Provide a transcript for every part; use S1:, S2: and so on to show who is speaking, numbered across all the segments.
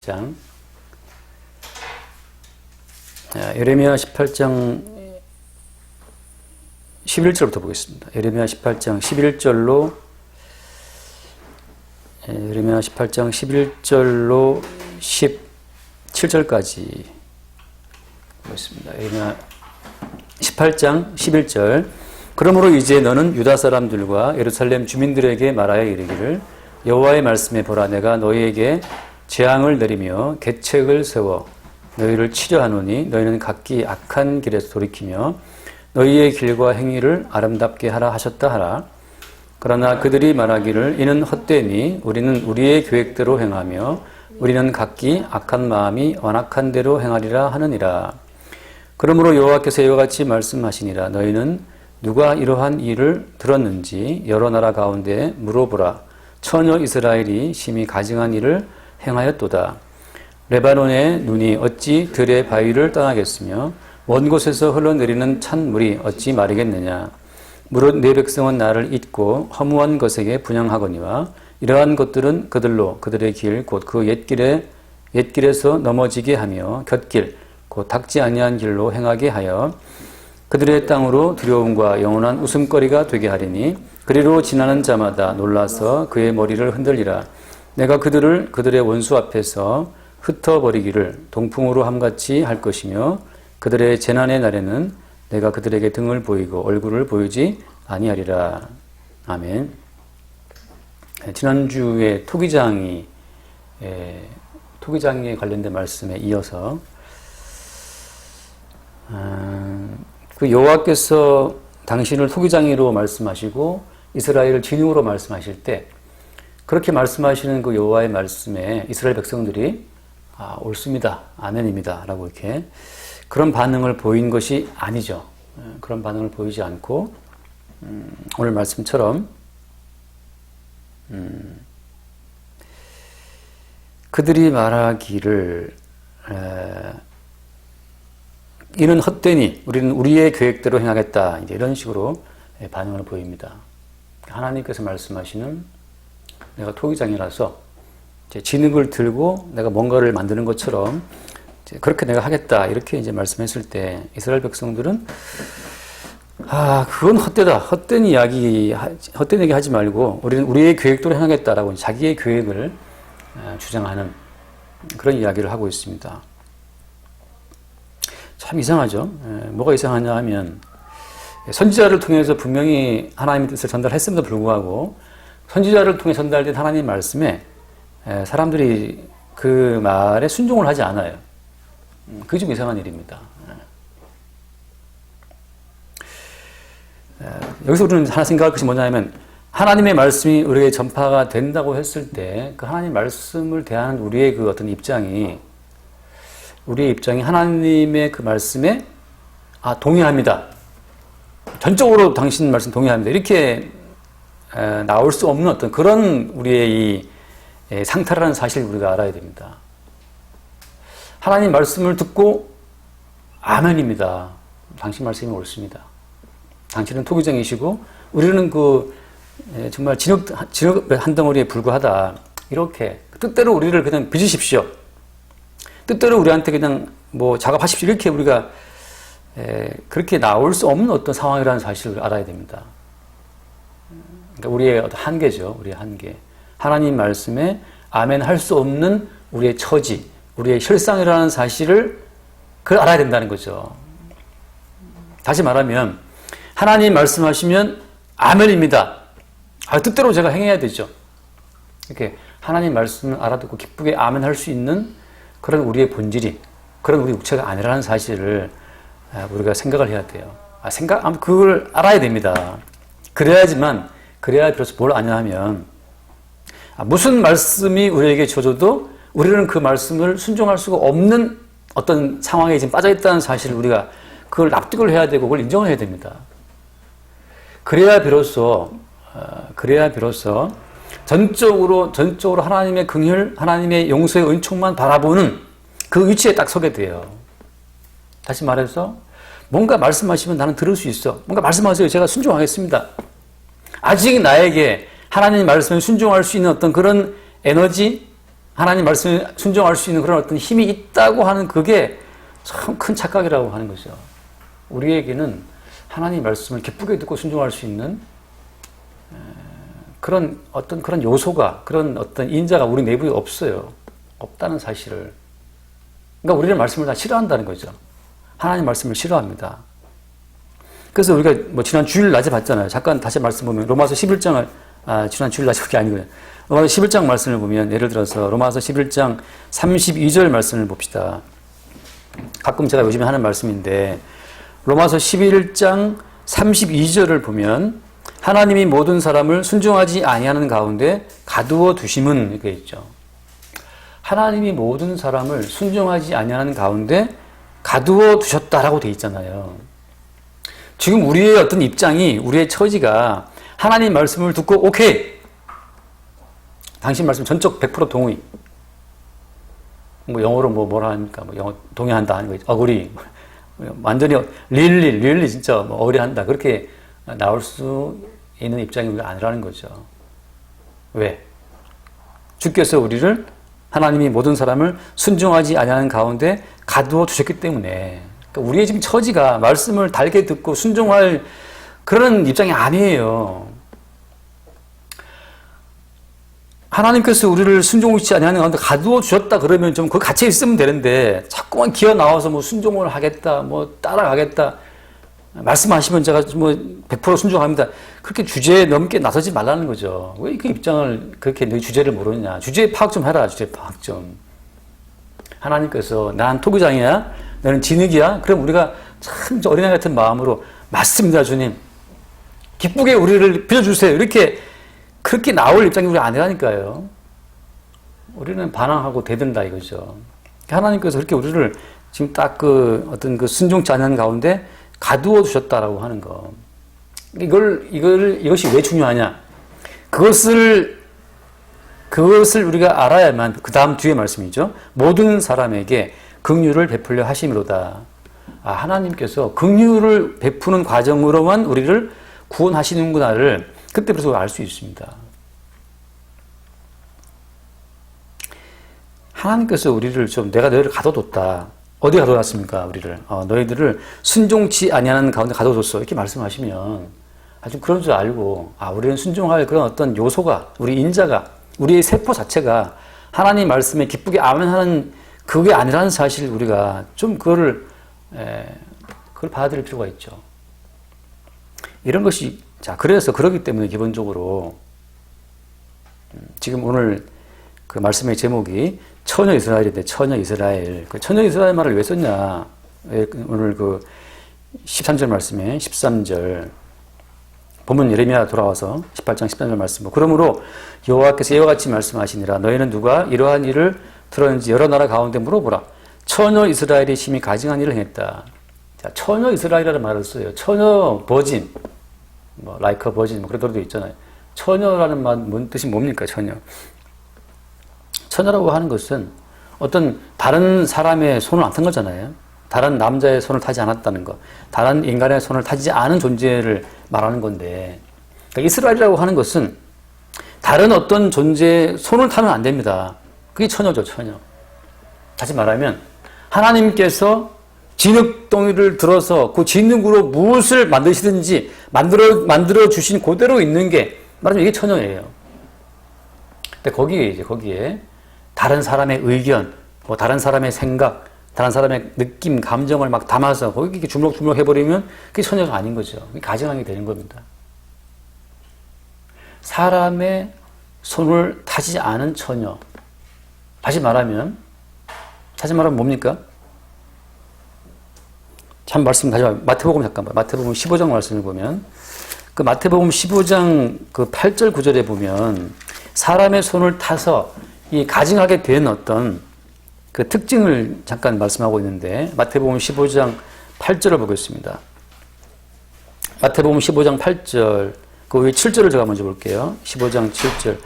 S1: 장 예레미야 18장 11절부터 보겠습니다. 예레미야 18장 11절로 예레미야 18장 11절로 17절까지 보겠습니다. 예레미야 18장 11절 그러므로 이제 너는 유다 사람들과 예루살렘 주민들에게 말하여 이르기를 여호와의 말씀에 보라 내가 너희에게 재앙을 내리며 계책을 세워 너희를 치려하노니 너희는 각기 악한 길에서 돌이키며 너희의 길과 행위를 아름답게 하라 하셨다 하라. 그러나 그들이 말하기를 이는 헛되니 우리는 우리의 계획대로 행하며 우리는 각기 악한 마음이 완악한 대로 행하리라 하느니라. 그러므로 여호와께서 이와 같이 말씀하시니라. 너희는 누가 이러한 일을 들었는지 여러 나라 가운데 물어보라. 처녀 이스라엘이 심히 가증한 일을 행하였도다. 레바논의 눈이 어찌 들의 바위를 떠나겠으며 먼 곳에서 흘러내리는 찬물이 어찌 마르겠느냐. 무릇 내 백성은 나를 잊고 허무한 것에게 분향하거니와 이러한 것들은 그들로 그들의 길 곧 그 옛길에서 넘어지게 하며 곁길 곧 닦지 아니한 길로 행하게 하여 그들의 땅으로 두려움과 영원한 웃음거리가 되게 하리니 그리로 지나는 자마다 놀라서 그의 머리를 흔들리라. 내가 그들을 그들의 원수 앞에서 흩어버리기를 동풍으로 함같이 할 것이며 그들의 재난의 날에는 내가 그들에게 등을 보이고 얼굴을 보이지 아니하리라. 아멘. 지난주에 토기장에 관련된 말씀에 이어서 그 여호와께서 당신을 토기장이로 말씀하시고 이스라엘을 진웅으로 말씀하실 때 그렇게 말씀하시는 그 여호와의 말씀에 이스라엘 백성들이 옳습니다. 아멘입니다. 라고 이렇게 그런 반응을 보인 것이 아니죠. 그런 반응을 보이지 않고 오늘 말씀처럼 그들이 말하기를 이는 헛되니 우리는 우리의 계획대로 행하겠다. 이제 이런 식으로 반응을 보입니다. 하나님께서 말씀하시는 내가 토기장이라서 진흙을 들고 내가 뭔가를 만드는 것처럼 그렇게 내가 하겠다 이렇게 이제 말씀했을 때 이스라엘 백성들은 그건 헛되다 헛된 이야기 하지 말고 우리는 우리의 계획대로 행하겠다라고 자기의 계획을 주장하는 그런 이야기를 하고 있습니다. 참 이상하죠. 뭐가 이상하냐 하면 선지자를 통해서 분명히 하나님의 뜻을 전달했음에도 불구하고 선지자를 통해 전달된 하나님의 말씀에 사람들이 그 말에 순종을 하지 않아요. 그게 좀 이상한 일입니다. 여기서 우리는 하나 생각할 것이 뭐냐면 하나님의 말씀이 우리에게 전파가 된다고 했을 때 그 하나님의 말씀을 대하는 우리의 그 어떤 입장이 하나님의 그 말씀에 동의합니다. 전적으로 당신 말씀 동의합니다. 이렇게 나올 수 없는 어떤 그런 우리의 이 상태라는 사실을 우리가 알아야 됩니다. 하나님 말씀을 듣고 아멘입니다. 당신 말씀이 옳습니다. 당신은 토기장이시고 우리는 정말 진흙 한 덩어리에 불과하다. 이렇게 뜻대로 우리를 그냥 빚으십시오. 뜻대로 우리한테 그냥 작업하십시오. 이렇게 우리가 그렇게 나올 수 없는 어떤 상황이라는 사실을 알아야 됩니다. 그러니까 우리의 어떤 한계죠. 우리의 한계. 하나님 말씀에 아멘 할 수 없는 우리의 처지, 우리의 혈상이라는 사실을 그걸 알아야 된다는 거죠. 다시 말하면 하나님 말씀하시면 아멘입니다. 뜻대로 제가 행해야 되죠. 이렇게 하나님 말씀을 알아듣고 기쁘게 아멘 할 수 있는 그런 우리의 본질이 그런 우리 육체가 아니라는 사실을 우리가 생각을 해야 돼요. 그걸 알아야 됩니다. 그래야 비로소 뭘 아냐 하면 무슨 말씀이 우리에게 주어져도 우리는 그 말씀을 순종할 수가 없는 어떤 상황에 지금 빠져있다는 사실을 우리가 그걸 납득을 해야 되고 그걸 인정을 해야 됩니다. 그래야 비로소 전적으로 하나님의 긍휼, 하나님의 용서의 은총만 바라보는 그 위치에 딱 서게 돼요. 다시 말해서 뭔가 말씀하시면 나는 들을 수 있어. 뭔가 말씀하세요. 제가 순종하겠습니다. 아직 나에게 하나님 말씀에 순종할 수 있는 어떤 그런 에너지, 하나님 말씀에 순종할 수 있는 그런 어떤 힘이 있다고 하는 그게 참 큰 착각이라고 하는 거죠. 우리에게는 하나님 말씀을 기쁘게 듣고 순종할 수 있는 그런 어떤 그런 요소가, 그런 어떤 인자가 우리 내부에 없어요. 없다는 사실을. 그러니까 우리는 말씀을 다 싫어한다는 거죠. 하나님 말씀을 싫어합니다. 그래서 우리가 뭐 지난 주일 낮에 봤잖아요. 잠깐 다시 말씀 보면 로마서 11장을 지난 주일 낮에 그게 아니고요. 로마서 11장 말씀을 보면 예를 들어서 로마서 11장 32절 말씀을 봅시다. 가끔 제가 요즘에 하는 말씀인데 로마서 11장 32절을 보면 하나님이 모든 사람을 순종하지 아니하는 가운데 가두어 두심은 이렇게 있죠. 하나님이 모든 사람을 순종하지 아니하는 가운데 가두어 두셨다라고 돼 있잖아요. 지금 우리의 어떤 입장이, 우리의 처지가 하나님 말씀을 듣고 오케이, 당신 말씀 전적 100% 동의. 뭐 영어로 뭐라 합니까? 뭐 영어 동의한다 하는 거, 어그리. 완전히 릴리 진짜 뭐 어그리한다. 그렇게 나올 수 있는 입장이 우리가 아니라는 거죠. 왜? 주께서 우리를, 하나님이 모든 사람을 순종하지 아니하는 가운데 가두어 두셨기 때문에. 그러니까 우리의 지금 처지가 말씀을 달게 듣고 순종할 그런 입장이 아니에요. 하나님께서 우리를 순종하지 아니하는 가운데 가두어 주셨다 그러면 좀 그 갇혀 있으면 되는데 자꾸만 기어 나와서 뭐 순종을 하겠다, 뭐 따라가겠다 말씀하시면 제가 뭐 100% 순종합니다. 그렇게 주제에 넘게 나서지 말라는 거죠. 왜 그 입장을 그렇게 너 주제를 모르느냐. 주제 파악 좀 해라. 주제 파악 좀. 하나님께서 난 토기장이야? 너는 진흙이야? 그럼 우리가 참 어린아이 같은 마음으로 맞습니다, 주님. 기쁘게 우리를 빌어주세요. 이렇게 그렇게 나올 입장이 우리 아니라니까요. 우리는 반항하고 대든다 이거죠. 하나님께서 그렇게 우리를 지금 딱 그 어떤 그 순종치 않는 가운데 가두어 두셨다라고 하는 거. 이것이 왜 중요하냐? 그것을 우리가 알아야만, 그 다음 뒤에 말씀이죠. 모든 사람에게 긍휼을 베풀려 하심이로다. 하나님께서 긍휼을 베푸는 과정으로만 우리를 구원하시는구나를 그때부터 알 수 있습니다. 하나님께서 우리를 좀, 내가 너희를 가둬뒀다. 어디 가둬놨습니까? 우리를. 너희들을 순종치 아니하는 가운데 가둬뒀어. 이렇게 말씀하시면 아주 그런 줄 알고, 우리는 순종할 그런 어떤 요소가, 우리 인자가, 우리의 세포 자체가 하나님 말씀에 기쁘게 아멘하는 그게 아니라는 사실 우리가 좀 그걸 받아들일 필요가 있죠. 이런 것이, 그래서 그러기 때문에 기본적으로 지금 오늘 그 말씀의 제목이 처녀 이스라엘인데, 처녀 이스라엘. 그 처녀 이스라엘 말을 왜 썼냐? 오늘 그 13절 말씀에 13절. 보면 예레미야 돌아와서 18장 13절 말씀. 그러므로 여호와께서 이와 같이 말씀하시니라. 너희는 누가 이러한 일을 들었는지 여러 나라 가운데 물어보라. 처녀 이스라엘이 심히 가증한 일을 행했다. 자, 처녀 이스라엘이라는 말을 써요. 처녀 버진. 뭐 라이커 버진 그런 노래도 있잖아요. 처녀라는 말 뜻이 뭡니까? 처녀. 처녀라고 하는 것은 어떤 다른 사람의 손을 안 탄 거잖아요. 다른 남자의 손을 타지 않았다는 것, 다른 인간의 손을 타지 않은 존재를 말하는 건데, 그러니까 이스라엘이라고 하는 것은 다른 어떤 존재의 손을 타면 안 됩니다. 그게 처녀죠, 처녀. 다시 말하면 하나님께서 진흙덩이를 들어서 그 진흙으로 무엇을 만드시든지 만들어 주신 그대로 있는 게 말하면 이게 처녀예요. 근데 거기에 다른 사람의 의견, 뭐 다른 사람의 생각, 다른 사람의 느낌, 감정을 막 담아서 거기 이렇게 주물럭주물럭 해버리면 그게 처녀가 아닌 거죠. 그게 가증하게 되는 겁니다. 사람의 손을 타지 않은 처녀. 다시 말하면 뭡니까? 참 말씀 다시 말하면 마태복음 잠깐만. 마태복음 15장 말씀을 보면 그 마태복음 15장 그 8절 9절에 보면 사람의 손을 타서 이 가증하게 된 어떤 그 특징을 잠깐 말씀하고 있는데 마태복음 15장 8절을 보겠습니다. 마태복음 15장 8절 그 위에 7절을 제가 먼저 볼게요. 15장 7절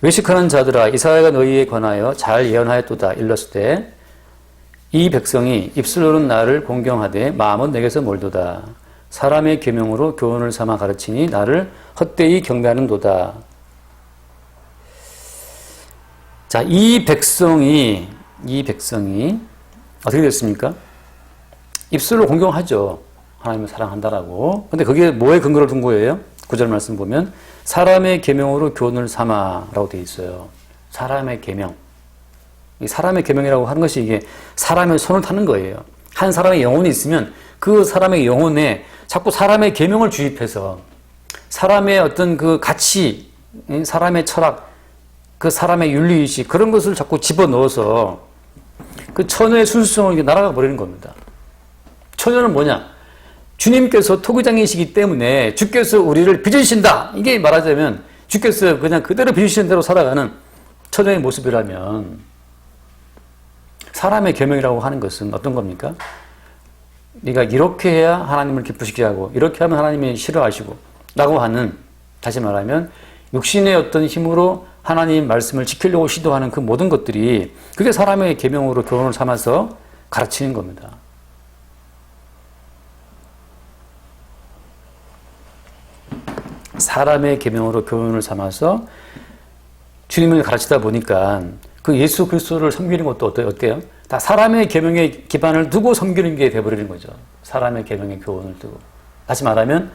S1: 외식하는 자들아 이사야가 너희에 관하여 잘 예언하였도다 일렀을 이 백성이 입술로는 나를 공경하되 마음은 내게서 멀도다. 사람의 계명으로 교훈을 삼아 가르치니 나를 헛되이 경배하는도다. 자, 이 백성이 어떻게 됐습니까? 입술로 공경하죠. 하나님을 사랑한다라고. 근데 그게 뭐에 근거를 둔 거예요? 9절 말씀 보면 사람의 계명으로 교훈을 삼아라고 되어 있어요. 사람의 계명. 이 사람의 계명이라고 하는 것이 이게 사람의 손을 타는 거예요. 한 사람의 영혼이 있으면 그 사람의 영혼에 자꾸 사람의 계명을 주입해서 사람의 어떤 그 가치, 사람의 철학, 그 사람의 윤리의식 그런 것을 자꾸 집어넣어서 그 처녀의 순수성을 날아가 버리는 겁니다. 처녀는 뭐냐? 주님께서 토기장이시기 때문에 주께서 우리를 빚으신다. 이게 말하자면 주께서 그냥 그대로 빚으시는 대로 살아가는 처녀의 모습이라면 사람의 계명이라고 하는 것은 어떤 겁니까? 네가 이렇게 해야 하나님을 기쁘시게 하고 이렇게 하면 하나님이 싫어하시고 라고 하는, 다시 말하면 육신의 어떤 힘으로 하나님 말씀을 지키려고 시도하는 그 모든 것들이 그게 사람의 계명으로 교훈을 삼아서 가르치는 겁니다. 사람의 계명으로 교훈을 삼아서 주님을 가르치다 보니까 그 예수 그리스도를 섬기는 것도 어때요? 다 사람의 계명에 기반을 두고 섬기는 게 돼버리는 거죠. 사람의 계명의 교훈을 두고. 다시 말하면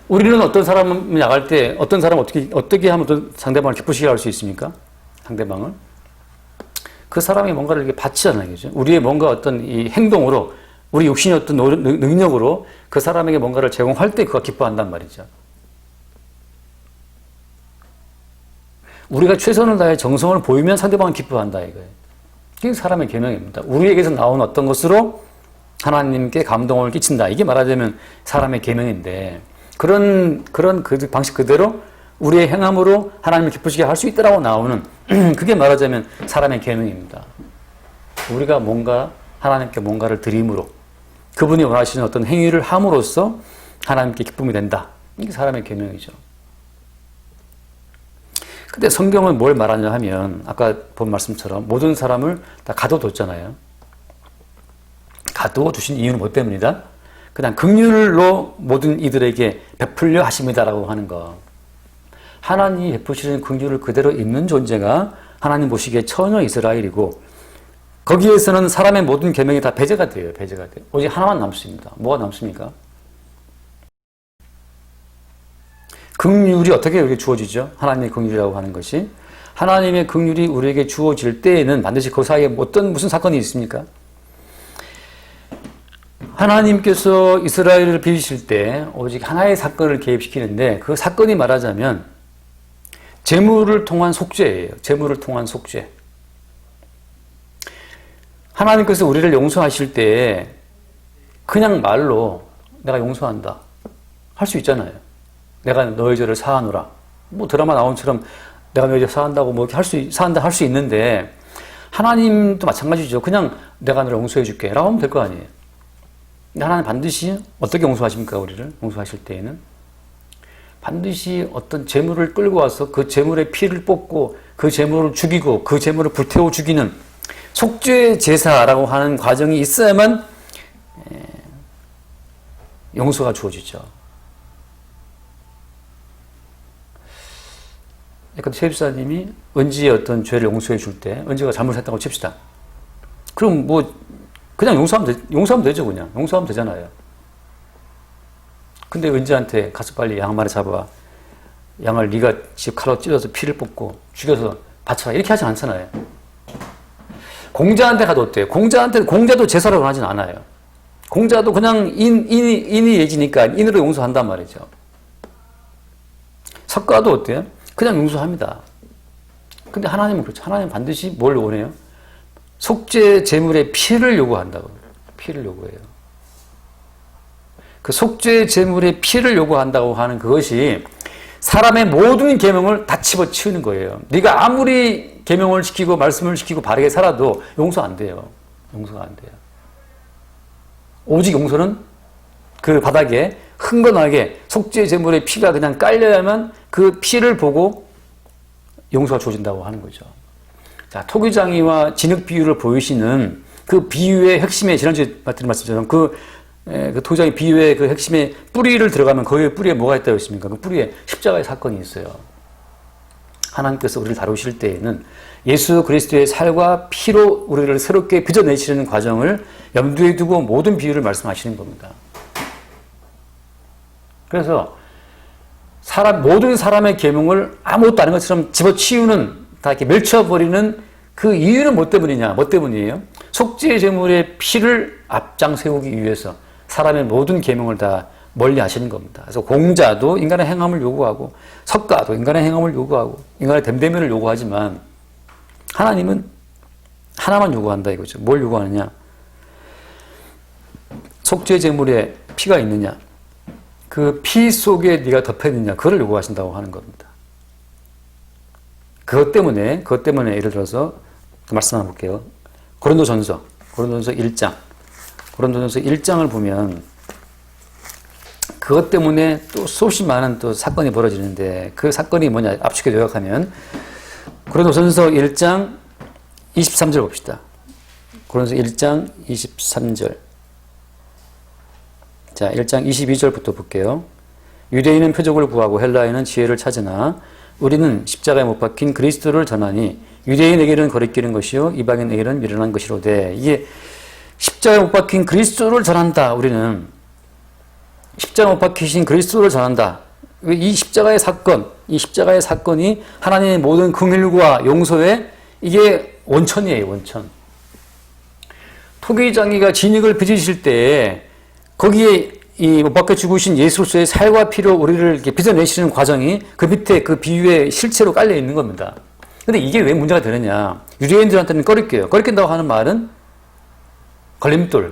S1: 우리는 어떤 사람을 나갈 때 어떤 사람 어떻게 하면 어떤 상대방을 기쁘시게 할 수 있습니까? 상대방을 그 사람이 뭔가를 이렇게 바치잖아요, 그죠? 우리의 뭔가 어떤 이 행동으로 우리 육신의 어떤 능력으로 그 사람에게 뭔가를 제공할 때 그가 기뻐한단 말이죠. 우리가 최선을 다해 정성을 보이면 상대방은 기뻐한다 이거예요. 이게 사람의 계명입니다. 우리에게서 나온 어떤 것으로 하나님께 감동을 끼친다. 이게 말하자면 사람의 계명인데 그런 그 방식 그대로 우리의 행함으로 하나님을 기쁘시게 할 수 있다라고 나오는 그게 말하자면 사람의 계명입니다. 우리가 뭔가 하나님께 뭔가를 드림으로 그분이 원하시는 어떤 행위를 함으로써 하나님께 기쁨이 된다. 이게 사람의 계명이죠. 근데 성경은 뭘 말하냐 하면 아까 본 말씀처럼 모든 사람을 다 가둬뒀잖아요. 가두어두신 이유는 뭐 때문이다? 그냥 긍휼로 모든 이들에게 베풀려 하십니다라고 하는 거. 하나님이 베푸시는 긍휼을 그대로 입는 존재가 하나님 보시기에 처녀 이스라엘이고 거기에서는 사람의 모든 계명이 다 배제가 돼요. 배제가 돼요. 오직 하나만 남습니다. 뭐가 남습니까? 긍휼이 어떻게 우리에게 주어지죠? 하나님의 긍휼이라고 하는 것이 하나님의 긍휼이 우리에게 주어질 때에는 반드시 그 사이에 무슨 사건이 있습니까? 하나님께서 이스라엘을 빚으실 때 오직 하나의 사건을 개입시키는데 그 사건이 말하자면 재물을 통한 속죄예요. 재물을 통한 속죄. 하나님께서 우리를 용서하실 때 그냥 말로 내가 용서한다 할 수 있잖아요. 내가 너의 죄를 사하노라. 뭐 드라마 나온처럼 내가 너의 죄 사한다고 뭐 이렇게 사한다 할 수 있는데 하나님도 마찬가지죠. 그냥 내가 너를 용서해 줄게 라고 하면 될 거 아니에요. 근데 하나님 반드시 어떻게 용서하십니까? 우리를 용서하실 때에는 반드시 어떤 재물을 끌고 와서 그 재물의 피를 뽑고 그 재물을 죽이고 그 재물을 불태워 죽이는 속죄 제사라고 하는 과정이 있어야만 용서가 주어지죠. 그러니까 최 집사님이 은지의 어떤 죄를 용서해 줄 때 은지가 잘못했다고 칩시다. 그럼 뭐 그냥 용서하면 되죠. 그냥 용서하면 되잖아요. 근데 은지한테 가서 빨리 양 한 마리 잡아와. 양을 네가 집 칼로 찔러서 피를 뽑고 죽여서 바쳐라. 이렇게 하지 않잖아요. 공자한테 가도 어때요? 공자도 제사라고 하진 않아요. 공자도 그냥 인이 예지니까 인으로 용서한단 말이죠. 석가도 어때요? 그냥 용서합니다. 근데 하나님은 그렇죠. 하나님은 반드시 뭘 원해요? 속죄 제물의 피를 요구한다고. 피를 요구해요. 그 속죄 제물의 피를 요구한다고 하는 그것이 사람의 모든 계명을 다 집어치우는 거예요. 네가 아무리 계명을 지키고 말씀을 지키고 바르게 살아도 용서 안 돼요. 용서가 안 돼요. 오직 용서는 그 바닥에 흥건하게 속죄 제물의 피가 그냥 깔려야만 그 피를 보고 용서가 주어진다고 하는 거죠. 자, 토기장이와 진흙 비유를 보이시는 그 비유의 핵심에 지난주에 드린 말씀처럼 그 토기장의 비유의 그 핵심에 뿌리를 들어가면 거기에 뿌리에 뭐가 있다고 했습니까? 그 뿌리에 십자가의 사건이 있어요. 하나님께서 우리를 다루실 때에는 예수 그리스도의 살과 피로 우리를 새롭게 빚어내시는 과정을 염두에 두고 모든 비유를 말씀하시는 겁니다. 그래서 모든 사람의 계명을 아무것도 아닌 것처럼 집어치우는, 다 이렇게 멸쳐버리는 그 이유는 뭐 때문이냐? 뭐 때문이에요? 속죄 제물의 피를 앞장 세우기 위해서 사람의 모든 계명을 다 멀리 하시는 겁니다. 그래서 공자도 인간의 행함을 요구하고, 석가도 인간의 행함을 요구하고, 인간의 됨됨이를 요구하지만 하나님은 하나만 요구한다 이거죠. 뭘 요구하느냐? 속죄 제물에 피가 있느냐? 그 피 속에 네가 덮였느냐? 그걸 요구하신다고 하는 겁니다. 그것 때문에 예를 들어서 말씀 하나 볼게요. 고린도전서 1장. 고린도전서 1장을 보면 그것 때문에 또 수없이 많은 또 사건이 벌어지는데, 그 사건이 뭐냐? 압축해 요약하면 고린도전서 1장 23절 봅시다. 고린도전서 1장 23절. 자, 1장 22절부터 볼게요. 유대인은 표적을 구하고 헬라인은 지혜를 찾으나 우리는 십자가에 못 박힌 그리스도를 전하니 유대인에게는 거리끼는 것이요 이방인에게는 미련한 것이로되. 이게 십자가에 못 박힌 그리스도를 전한다. 우리는 십자가에 못 박히신 그리스도를 전한다. 이 십자가의 사건이 하나님의 모든 긍휼과 용서의 이게 원천이에요. 원천. 토기장이가 진흙을 빚으실 때에 거기에 이 못 박혀 죽으신 예수로서의 살과 피로 우리를 이렇게 빚어내시는 과정이 그 밑에 그 비유의 실체로 깔려 있는 겁니다. 근데 이게 왜 문제가 되느냐? 유대인들한테는 꺼리껴요. 꺼리낀다고 하는 말은 걸림돌.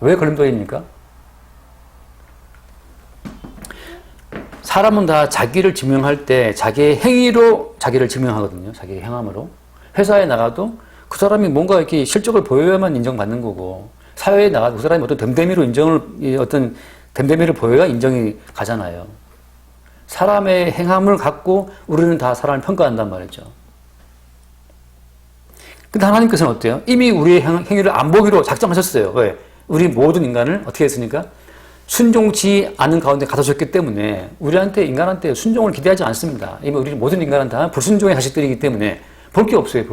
S1: 왜 걸림돌입니까? 사람은 다 자기를 증명할 때 자기의 행위로 자기를 증명하거든요. 자기의 행함으로. 회사에 나가도 그 사람이 뭔가 이렇게 실적을 보여야만 인정받는 거고, 사회에 나가도 그 사람이 어떤 됨됨이를 보여야 인정이 가잖아요. 사람의 행함을 갖고 우리는 다 사람을 평가한단 말이죠. 근데 하나님께서는 어때요? 이미 우리의 행위를 안 보기로 작정하셨어요. 왜? 우리 모든 인간을 어떻게 했으니까? 순종치 않은 가운데 가두셨기 때문에 인간한테 순종을 기대하지 않습니다. 이미 우리 모든 인간은 다 불순종의 자식들이기 때문에 볼 게 없어요.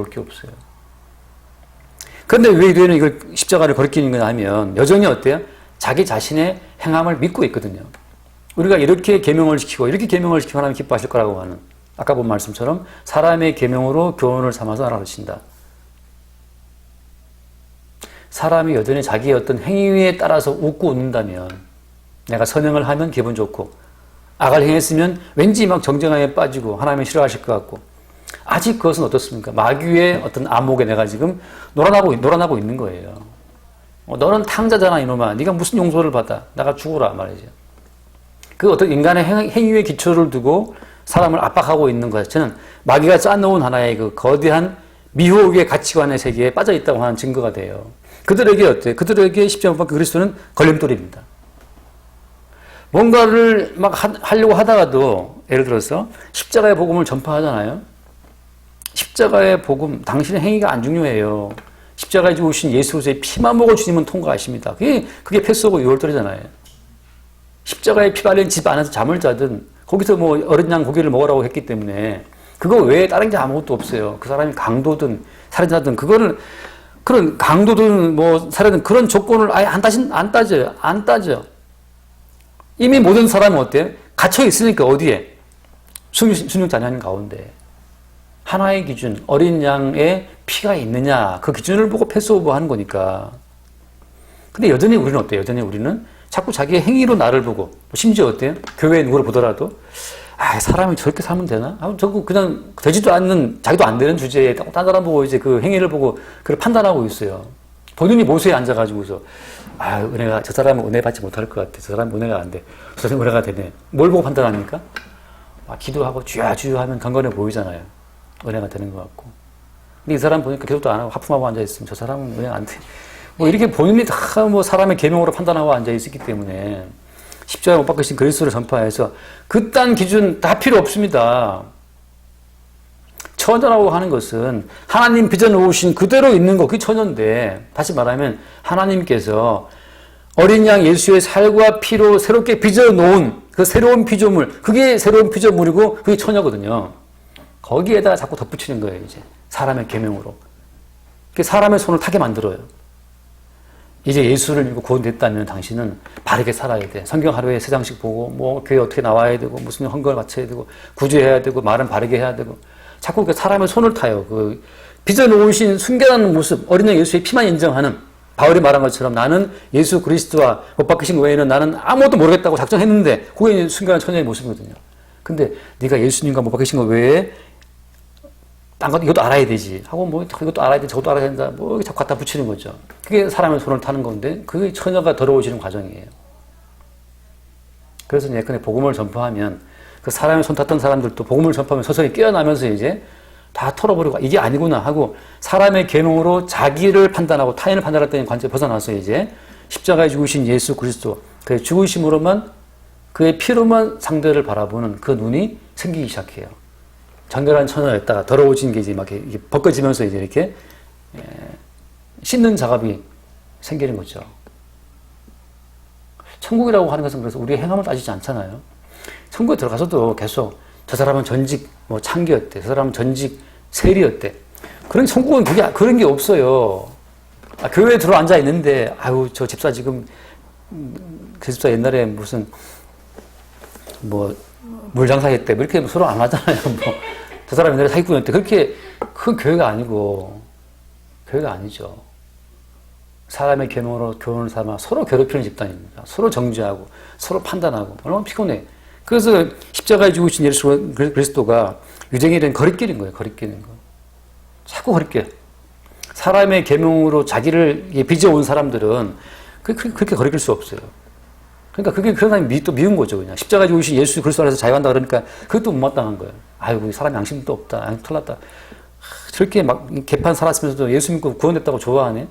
S1: 그런데 왜 유대인은 이걸 십자가를 거리끼는 거냐 하면 여전히 어때요? 자기 자신의 행함을 믿고 있거든요. 우리가 이렇게 계명을 지키고 하나님 기뻐하실 거라고 하는, 아까 본 말씀처럼 사람의 계명으로 교훈을 삼아서 알아주신다. 사람이 여전히 자기의 어떤 행위에 따라서 웃고 웃는다면, 내가 선행을 하면 기분 좋고 악을 행했으면 왠지 막 정죄감에 빠지고 하나님이 싫어하실 것 같고, 아직 그것은 어떻습니까? 마귀의 어떤 암흑에 내가 지금 놀아나고 있는 거예요. 너는 탕자잖아 이놈아. 네가 무슨 용서를 받아. 나가 죽어라 말이죠. 그 어떤 인간의 행위의 기초를 두고 사람을 압박하고 있는 것 자체는 마귀가 짜놓은 하나의 그 거대한 미혹의 가치관의 세계에 빠져 있다고 하는 증거가 돼요. 그들에게 어때요? 그들에게 십자가 못 박힌 그리스도는 걸림돌입니다. 뭔가를 막 하려고 하다가도, 예를 들어서 십자가의 복음을 전파하잖아요. 십자가의 복음, 당신의 행위가 안 중요해요. 십자가에 죽으신 예수의 피만 보고 주님은 통과하십니다. 그게 패스하고 유월절이잖아요. 십자가에 피 발린 집 안에서 잠을 자든, 거기서 뭐 어린 양 고기를 먹으라고 했기 때문에 그거 외에 다른 게 아무것도 없어요. 그 사람이 강도든 살인자든 그런 강도든 뭐 살인자든 그런 조건을 아예 안 따져요. 이미 모든 사람은 어때요? 갇혀 있으니까 어디에? 순육자녀인 가운데. 하나의 기준, 어린 양의 피가 있느냐, 그 기준을 보고 패스오버 하는 거니까. 근데 여전히 우리는 어때요? 여전히 우리는 자꾸 자기의 행위로 나를 보고, 심지어 어때요? 교회에 누구를 보더라도, 사람이 저렇게 살면 되나? 저거 그냥 되지도 않는, 자기도 안 되는 주제에 딴 사람 보고 이제 그 행위를 보고 그걸 판단하고 있어요. 본인이 모세에 앉아가지고서, 은혜가, 저 사람은 은혜 받지 못할 것 같아. 저 사람은 은혜가 안 돼. 저 사람은 은혜가 되네. 뭘 보고 판단합니까? 기도하고 주야 하면 경건해 보이잖아요. 은혜가 되는 것 같고. 근데 이 사람 보니까 기도도 안 하고 하품하고 앉아있으면 저 사람은 은혜가 안 돼. 뭐 이렇게 본인이 다 뭐 사람의 계명으로 판단하고 앉아있기 때문에 십자가에 못 박히신 그리스도를 전파해서 그딴 기준 다 필요 없습니다. 처녀라고 하는 것은 하나님 빚어놓으신 그대로 있는 거, 그게 처녀인데, 다시 말하면 하나님께서 어린 양 예수의 살과 피로 새롭게 빚어놓은 그 새로운 피조물, 그게 새로운 피조물이고 그게 처녀거든요. 거기에다가 자꾸 덧붙이는 거예요, 이제. 사람의 계명으로. 사람의 손을 타게 만들어요. 이제 예수를 믿고 구원됐다면 당신은 바르게 살아야 돼. 성경 하루에 3장씩 보고, 뭐, 교회 어떻게 나와야 되고, 무슨 헌금을 바쳐야 되고, 구제해야 되고, 말은 바르게 해야 되고. 자꾸 그 사람의 손을 타요. 그, 빚어놓으신 순결한 모습, 어린양 예수의 피만 인정하는, 바울이 말한 것처럼 나는 예수 그리스도와 못 박히신 외에는 나는 아무것도 모르겠다고 작정했는데, 그게 순결한 처녀의 모습이거든요. 근데 네가 예수님과 못 박히신 것 외에 딴 것, 이것도 알아야 되지. 하고, 뭐, 이것도 알아야 돼, 저것도 알아야 된다. 뭐, 자꾸 갖다 붙이는 거죠. 그게 사람의 손을 타는 건데, 그게 처녀가 더러워지는 과정이에요. 그래서 예컨대 복음을 전파하면, 그 사람의 손 탔던 사람들도 복음을 전파하면 서서히 깨어나면서 이제 다 털어버리고, 이게 아니구나 하고, 사람의 계명으로 자기를 판단하고 타인을 판단할 때는 관점에 벗어나서 이제, 십자가에 죽으신 예수 그리스도, 그의 죽으심으로만, 그의 피로만 상대를 바라보는 그 눈이 생기기 시작해요. 정결한 처녀였다가 더러워진 게 이제 막 이렇게 벗겨지면서 이제 이렇게 씻는 작업이 생기는 거죠. 천국이라고 하는 것은 그래서 우리의 행함을 따지지 않잖아요. 천국에 들어가서도 계속 저 사람은 전직 뭐 창기였대, 저 사람은 전직 세리였대. 그런 천국은 그런 게 없어요. 교회에 들어 앉아 있는데 아유 저 집사 지금 그 집사 옛날에 무슨 뭐 물장사했대 뭐 이렇게 서로 안 하잖아요. 뭐 저 사람 옛날에 사기꾼이었대. 그렇게 큰 교회가 아니고 교회가 아니죠. 사람의 계명으로 교훈을 삼아 서로 괴롭히는 집단입니다. 서로 정죄하고 서로 판단하고 얼마나 피곤해. 그래서 십자가에 죽으신 예수 그리스도가 유대인에 대한 거리끼는 거예요. 거리끼는 거. 자꾸 거리껴요. 사람의 계명으로 자기를 빚어온 사람들은 그렇게 거리낄 수 없어요. 그러니까 그게 그런 사람이 또 미운 거죠. 그냥 십자가에 죽으신 예수 그리스도 안에서 자유한다 그러니까 그것도 못마땅한 거예요. 아이고 사람 양심도 없다. 양심 털났다. 저렇게 막 개판 살았으면서도 예수 믿고 구원됐다고 좋아하네.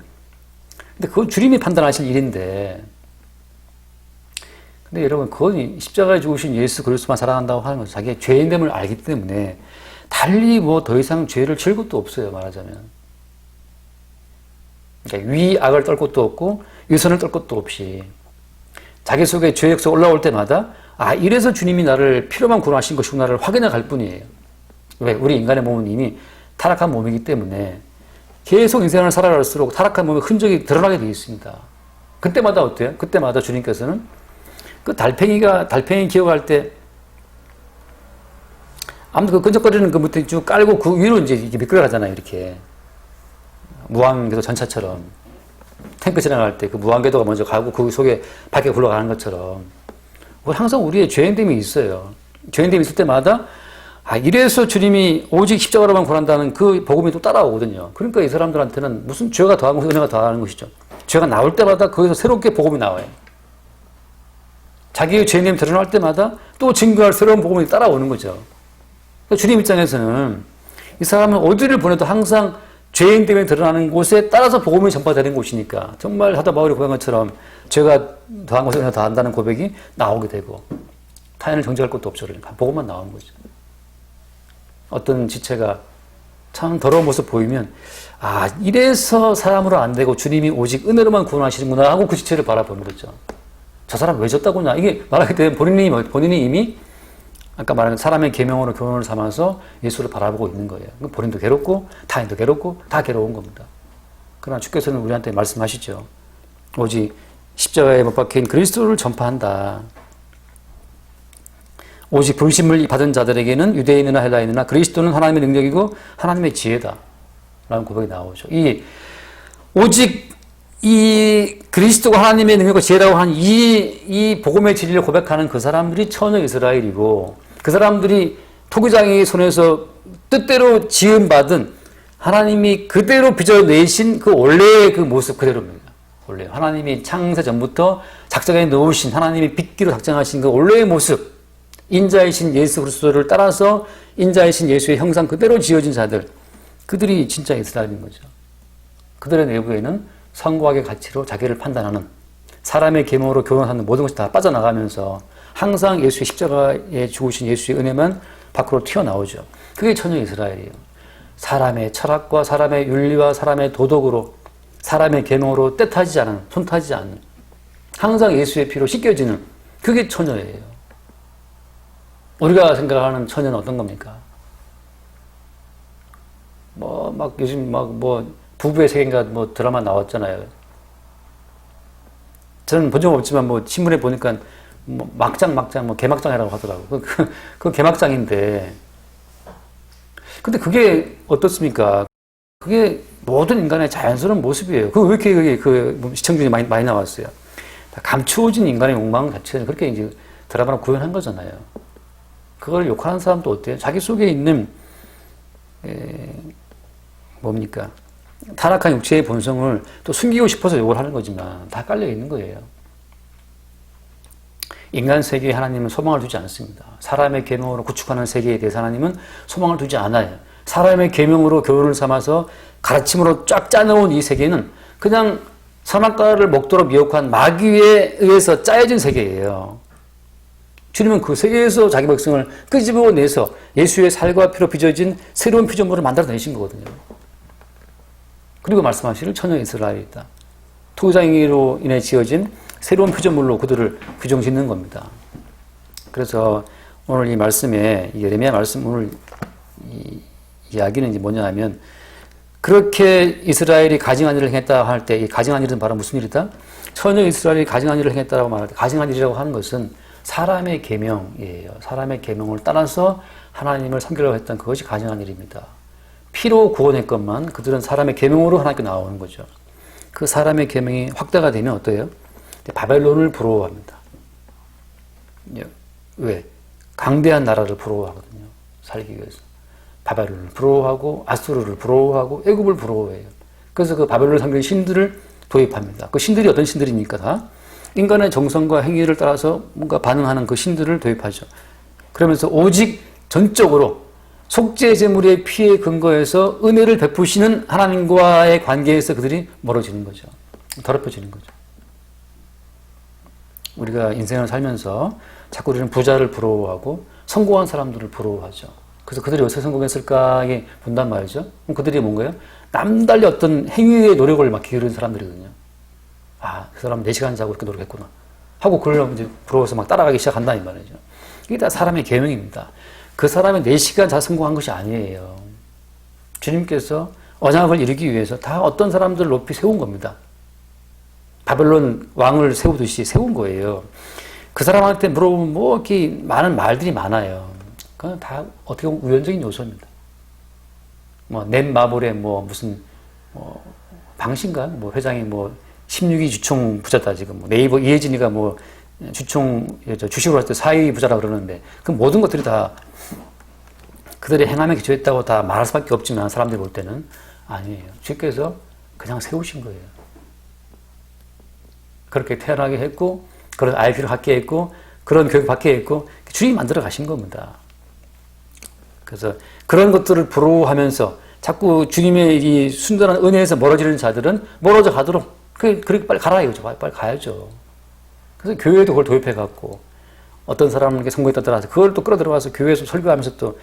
S1: 근데 그건 주님이 판단하실 일인데. 근데 여러분 그건 십자가에 죽으신 예수 그리스도만 사랑한다고 하는 거죠. 자기의 죄인됨을 알기 때문에 달리 뭐 더 이상 죄를 지을 것도 없어요. 말하자면. 그러니까 위악을 떨 것도 없고 위선을 떨 것도 없이 자기 속에 죄의 역사가 올라올 때마다 이래서 주님이 나를 피로만 구원하신 것이구나를 확인해 갈 뿐이에요. 왜? 우리 인간의 몸은 이미 타락한 몸이기 때문에 계속 인생을 살아갈수록 타락한 몸의 흔적이 드러나게 되어 있습니다. 그때마다 어때요? 그때마다 주님께서는 그 달팽이 기어갈 때 아무튼 그 끈적거리는 그 밑에 쭉 깔고 그 위로 이제 이렇게 미끄러가잖아요. 이렇게. 무한궤도 전차처럼. 탱크 지나갈 때 그 무한궤도가 먼저 가고 그 속에 밝게 굴러가는 것처럼. 항상 우리의 죄인됨이 있어요. 죄인됨이 있을 때마다 이래서 주님이 오직 십자가로만 구원한다는 그 복음이 또 따라오거든요. 그러니까 이 사람들한테는 무슨 죄가 더한 것이 은혜가 더하는 것이죠. 죄가 나올 때마다 거기서 새롭게 복음이 나와요. 자기의 죄인됨이 드러날 때마다 또 증거할 새로운 복음이 따라오는 거죠. 그러니까 주님 입장에서는 이 사람은 어디를 보내도 항상 죄인됨이 드러나는 곳에 따라서 복음이 전파되는 곳이니까 정말 사도 바울이 고백한 것처럼 죄가 더한 것을 은혜가 더한다는 고백이 나오게 되고 타인을 정죄할 것도 없죠. 그러니까 복음만 나오는 거죠. 어떤 지체가 참 더러운 모습 보이면 이래서 사람으로 안 되고 주님이 오직 은혜로만 구원하시는구나 하고 그 지체를 바라보는 거죠. 저 사람 왜 졌다고냐 이게 말하게 되면 본인이 이미 아까 말한 사람의 계명으로 교훈을 삼아서 예수를 바라보고 있는 거예요. 본인도 괴롭고 타인도 괴롭고 다 괴로운 겁니다. 그러나 주께서는 우리한테 말씀하시죠. 오직 십자가에 못 박힌 그리스도를 전파한다. 오직 불신을 받은 자들에게는 유대인이나 헬라인이나 그리스도는 하나님의 능력이고 하나님의 지혜다. 라는 고백이 나오죠. 오직 이 그리스도가 하나님의 능력과 지혜라고 한 이 복음의 진리를 고백하는 그 사람들이 처녀 이스라엘이고 그 사람들이 토기장의 손에서 뜻대로 지음받은 하나님이 그대로 빚어내신 그 원래의 그 모습 그대로입니다. 원래 하나님이 창세 전부터 작정해 놓으신 하나님이 빚기로 작정하신 그 원래의 모습 인자이신 예수 그리스도를 따라서 인자이신 예수의 형상 그대로 지어진 자들 그들이 진짜 이스라엘인 거죠. 그들의 내부에는 성곽의 가치로 자기를 판단하는 사람의 계명으로 교훈하는 모든 것이 다 빠져나가면서 항상 예수의 십자가에 죽으신 예수의 은혜만 밖으로 튀어나오죠. 그게 처녀 이스라엘이에요. 사람의 철학과 사람의 윤리와 사람의 도덕으로 사람의 계명으로 떼타지 않은 손타지 않는 항상 예수의 피로 씻겨지는 그게 처녀예요. 우리가 생각하는 처녀는 어떤 겁니까? 막 요즘 부부의 세계인가 드라마 나왔잖아요. 저는 본 적 없지만 신문에 보니까 막장 개막장이라고 하더라고. 그 개막장인데. 근데 그게 어떻습니까? 그게 모든 인간의 자연스러운 모습이에요. 왜 이렇게 시청률이 많이 나왔어요? 감추어진 인간의 욕망 자체는 그렇게 이제 드라마로 구현한 거잖아요. 그걸 욕하는 사람도 어때요? 자기 속에 있는, 타락한 육체의 본성을 또 숨기고 싶어서 욕을 하는 거지만 다 깔려 있는 거예요. 인간 세계에 하나님은 소망을 두지 않습니다. 사람의 계명으로 구축하는 세계에 대해서 하나님은 소망을 두지 않아요. 사람의 계명으로 교훈을 삼아서 가르침으로 쫙 짜놓은 이 세계는 그냥 선악과를 먹도록 미혹한 마귀에 의해서 짜여진 세계예요. 주님은 그 세계에서 자기 백성을 끄집어내서 예수의 살과 피로 빚어진 새로운 피조물을 만들어내신 거거든요. 그리고 말씀하시를 처녀 이스라엘이다. 토장이로 인해 지어진 새로운 피조물로 그들을 규정짓는 겁니다. 그래서 오늘 이 말씀에, 예레미야 말씀 오늘 이 이야기는 이제 뭐냐 하면, 그렇게 이스라엘이 가증한 일을 행했다 할 때, 이 가증한 일은 바로 무슨 일이다? 처녀 이스라엘이 가증한 일을 행했다라고 말할 때, 가증한 일이라고 하는 것은 사람의 계명이에요. 사람의 계명을 따라서 하나님을 섬기려고 했던 그것이 가증한 일입니다. 피로 구원했건만 그들은 사람의 계명으로 하나님께 나오는 거죠. 그 사람의 계명이 확대가 되면 어때요? 바벨론을 부러워합니다. 왜? 강대한 나라를 부러워하거든요. 살기 위해서. 바벨론을 부러워하고 아수르를 부러워하고 애굽을 부러워해요. 그래서 그 바벨론을 섬기는 신들을 도입합니다. 그 신들이 어떤 신들입니까? 다 인간의 정성과 행위를 따라서 뭔가 반응하는 그 신들을 도입하죠. 그러면서 오직 전적으로 속죄 제물의 피에 근거해서 은혜를 베푸시는 하나님과의 관계에서 그들이 멀어지는 거죠. 더럽혀지는 거죠. 우리가 인생을 살면서 자꾸 우리는 부자를 부러워하고 성공한 사람들을 부러워하죠. 그래서 그들이 어떻게 성공했을까에 본단 말이죠. 그럼 그들이 뭔가요? 남달리 어떤 행위의 노력을 막 기울이는 사람들이거든요. 그 사람 4시간 자고 이렇게 노력했구나 하고 그걸 이제 부러워서 막 따라가기 시작한다 이 말이죠. 이게 다 사람의 계명입니다. 그 사람의 4시간 자 성공한 것이 아니에요. 주님께서 언약을 이루기 위해서 다 어떤 사람들을 높이 세운 겁니다. 바벨론 왕을 세우듯이 세운 거예요. 그 사람한테 물어보면 이렇게 많은 말들이 많아요. 그건 다 어떻게 보면 우연적인 요소입니다. 넷마블의 무슨 방신가 회장이 16위 주총 부자다 지금 네이버 이혜진이가 주총 주식으로 할 때 4위 부자라 그러는데 그 모든 것들이 다 그들의 행함에 기초했다고 다 말할 수밖에 없지만 사람들이 볼 때는 아니에요. 주께서 그냥 세우신 거예요. 그렇게 태어나게 했고 그런 IQ를 갖게 했고 그런 교육 받게 했고 주님이 만들어 가신 겁니다. 그래서 그런 것들을 부러워하면서 자꾸 주님의 이 순전한 은혜에서 멀어지는 자들은 멀어져 가도록 그렇게 빨리 가라 이거죠. 빨리 가야죠. 그래서 교회도 그걸 도입해갖고 어떤 사람에게 성공했다 들어와서 그걸 또 끌어들어와서 교회에서 설교하면서 또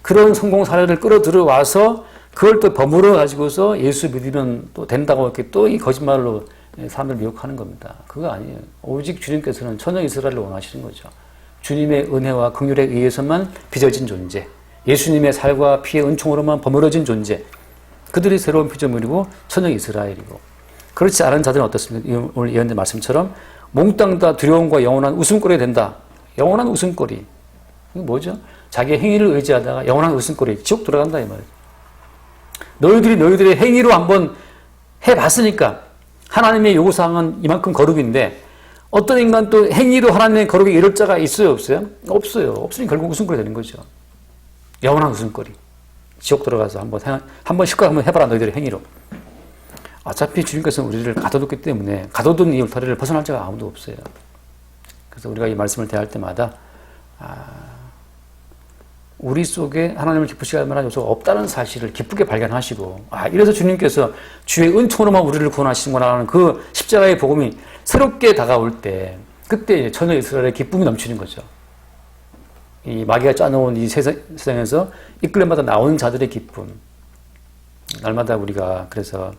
S1: 그런 성공 사례를 끌어들어와서 그걸 또 버무려 가지고서 예수 믿으면 또 된다고 이렇게 또 이 거짓말로 사람들 미혹하는 겁니다. 그거 아니에요. 오직 주님께서는 처녀 이스라엘을 원하시는 거죠. 주님의 은혜와 긍휼에 의해서만 빚어진 존재, 예수님의 살과 피의 은총으로만 버무려진 존재, 그들이 새로운 피조물이고 처녀 이스라엘이고, 그렇지 않은 자들은 어떻습니까? 오늘 예언된 말씀처럼 몽땅 다 두려움과 영원한 웃음거리가 된다. 영원한 웃음거리. 이게 뭐죠? 자기의 행위를 의지하다가 영원한 웃음거리, 지옥 들어간다 이 말이죠. 너희들의 행위로 한번 해봤으니까 하나님의 요구사항은 이만큼 거룩인데 어떤 인간 또 행위로 하나님의 거룩에 이를 자가 있어요? 없어요? 없어요. 없으니 결국 웃음거리 되는 거죠. 영원한 웃음거리. 지옥 들어가서 한번 실컷 한번 해봐라 너희들의 행위로. 어차피 주님께서는 우리를 가둬뒀기 때문에 가둬둔 이 울타리를 벗어날 자가 아무도 없어요. 그래서 우리가 이 말씀을 대할 때마다 우리 속에 하나님을 기쁘시게 할 만한 요소가 없다는 사실을 기쁘게 발견하시고 이래서 주님께서 주의 은총으로만 우리를 구원하시는구나 하는 그 십자가의 복음이 새롭게 다가올 때 그때 처녀 이스라엘의 기쁨이 넘치는 거죠. 이 마귀가 짜놓은 이 세상에서 이끌림마다 나오는 자들의 기쁨. 날마다 우리가 그래서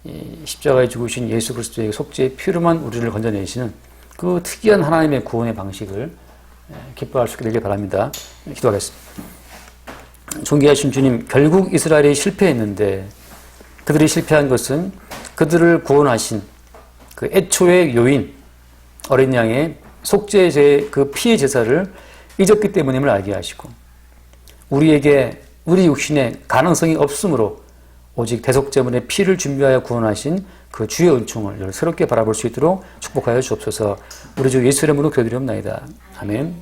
S1: 이 십자가에 죽으신 예수 그리스도의 속죄의 피로만 우리를 건져내시는 그 특이한 하나님의 구원의 방식을 기뻐할 수 있게 되길 바랍니다. 기도하겠습니다. 존귀하신 주님, 결국 이스라엘이 실패했는데 그들이 실패한 것은 그들을 구원하신 그 애초의 요인, 어린 양의 속죄제 그 피의 제사를 잊었기 때문임을 알게 하시고, 우리에게 우리 육신에 가능성이 없으므로 오직 대속제물의 피를 준비하여 구원하신 그 주의 은총을 새롭게 바라볼 수 있도록 축복하여 주옵소서. 우리 주 예수 이름으로 기도드리옵나이다. 아멘.